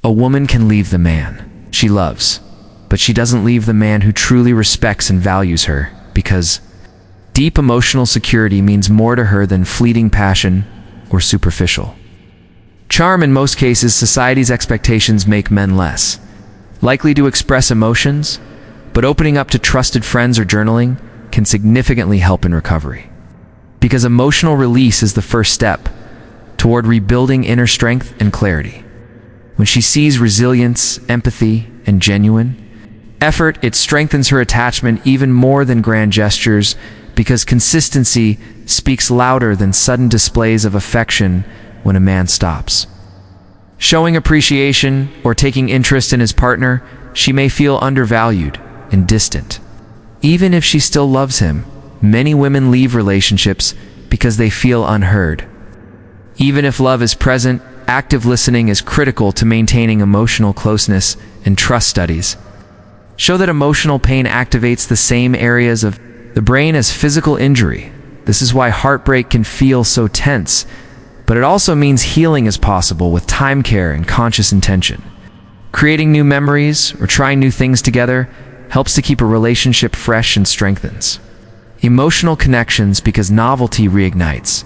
A woman can leave the man she loves, but she doesn't leave the man who truly respects and values her, because deep emotional security means more to her than fleeting passion or superficial charm. In most cases, society's expectations make men less likely to express emotions, but opening up to trusted friends or journaling can significantly help in recovery. Because emotional release is the first step toward rebuilding inner strength and clarity. When she sees resilience, empathy, and genuine effort, it strengthens her attachment even more than grand gestures, because consistency speaks louder than sudden displays of affection. When a man stops showing appreciation or taking interest in his partner, she may feel undervalued and distant. Even if she still loves him, many women leave relationships because they feel unheard. Even if love is present, active listening is critical to maintaining emotional closeness, and trust studies show that emotional pain activates the same areas of the brain as physical injury. This is why heartbreak can feel so tense, but it also means healing is possible with time, care, and conscious intention. Creating new memories or trying new things together helps to keep a relationship fresh and strengthens emotional connections, because novelty reignites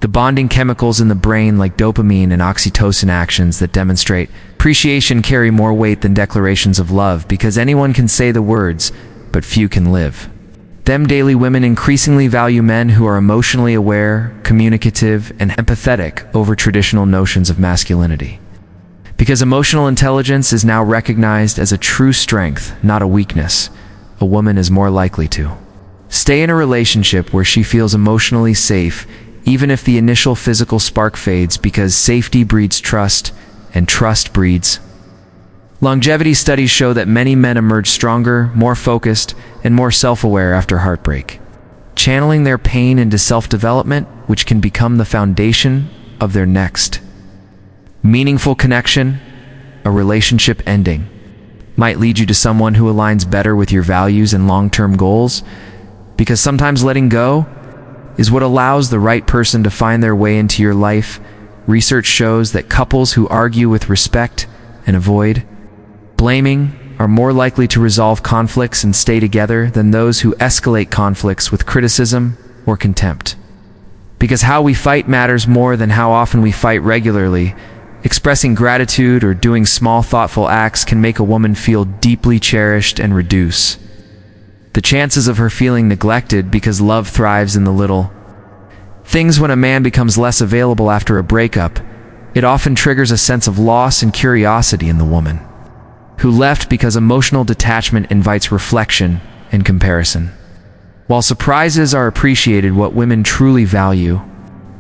the bonding chemicals in the brain like dopamine and oxytocin. Actions that demonstrate appreciation carry more weight than declarations of love, because anyone can say the words, but few can live them daily. Women increasingly value men who are emotionally aware, communicative, and empathetic over traditional notions of masculinity. Because emotional intelligence is now recognized as a true strength, not a weakness, a woman is more likely to stay in a relationship where she feels emotionally safe, even if the initial physical spark fades, because safety breeds trust, and trust breeds longevity. Studies show that many men emerge stronger, more focused, and more self-aware after heartbreak, channeling their pain into self-development, which can become the foundation of their next meaningful connection. A relationship ending might lead you to someone who aligns better with your values and long-term goals, because sometimes letting go is what allows the right person to find their way into your life. Research shows that couples who argue with respect and avoid blaming are more likely to resolve conflicts and stay together than those who escalate conflicts with criticism or contempt. Because how we fight matters more than how often we fight regularly. Expressing gratitude or doing small, thoughtful acts can make a woman feel deeply cherished and reduce the chances of her feeling neglected, because love thrives in the little things. When a man becomes less available after a breakup, it often triggers a sense of loss and curiosity in the woman who left, because emotional detachment invites reflection and comparison. While surprises are appreciated, what women truly value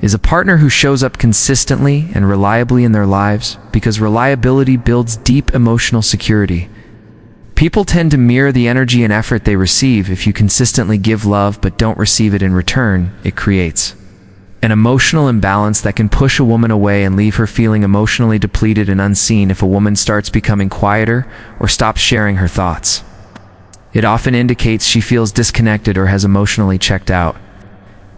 is a partner who shows up consistently and reliably in their lives, because reliability builds deep emotional security. People tend to mirror the energy and effort they receive. If you consistently give love but don't receive it in return, it creates an emotional imbalance that can push a woman away and leave her feeling emotionally depleted and unseen. If a woman starts becoming quieter or stops sharing her thoughts, it often indicates she feels disconnected or has emotionally checked out,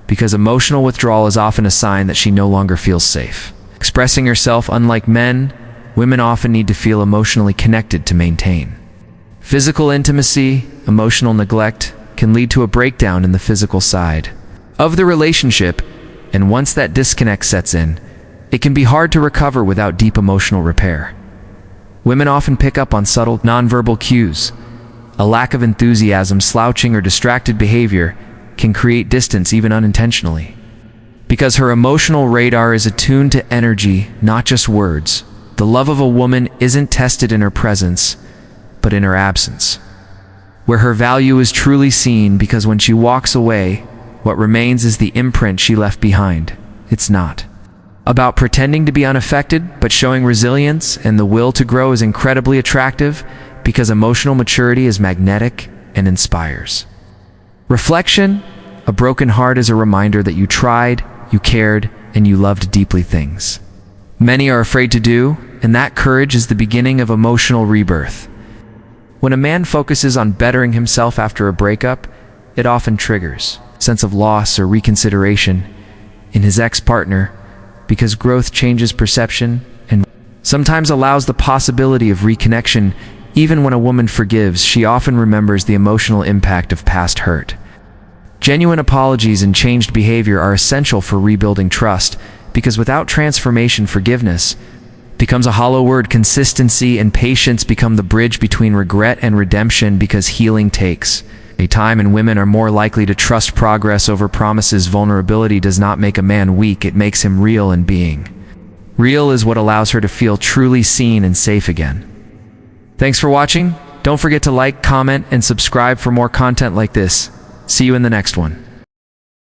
because emotional withdrawal is often a sign that she no longer feels safe expressing herself. Unlike men, women often need to feel emotionally connected to maintain physical intimacy. Emotional neglect can lead to a breakdown in the physical side of the relationship, and once that disconnect sets in, it can be hard to recover without deep emotional repair. Women often pick up on subtle, nonverbal cues. A lack of enthusiasm, slouching, or distracted behavior can create distance even unintentionally. Because her emotional radar is attuned to energy, not just words. The love of a woman isn't tested in her presence, but in her absence, where her value is truly seen, because when she walks away, what remains is the imprint she left behind. It's not about pretending to be unaffected, but showing resilience, and the will to grow is incredibly attractive, because emotional maturity is magnetic and inspires reflection. A broken heart is a reminder that you tried, you cared, and you loved deeply things many are afraid to do, and that courage is the beginning of emotional rebirth. When a man focuses on bettering himself after a breakup, it often triggers a sense of loss or reconsideration in his ex-partner, because growth changes perception, and sometimes allows the possibility of reconnection. Even when a woman forgives, she often remembers the emotional impact of past hurt. Genuine apologies and changed behavior are essential for rebuilding trust, because without transformation, forgiveness becomes a hollow word. Consistency and patience become the bridge between regret and redemption, because healing takes a time and women are more likely to trust progress over promises. Vulnerability does not make a man weak, it makes him real, and being real is what allows her to feel truly seen and safe again. Thanks for watching. Don't forget to like, comment, and subscribe for more content like this. See you in the next one.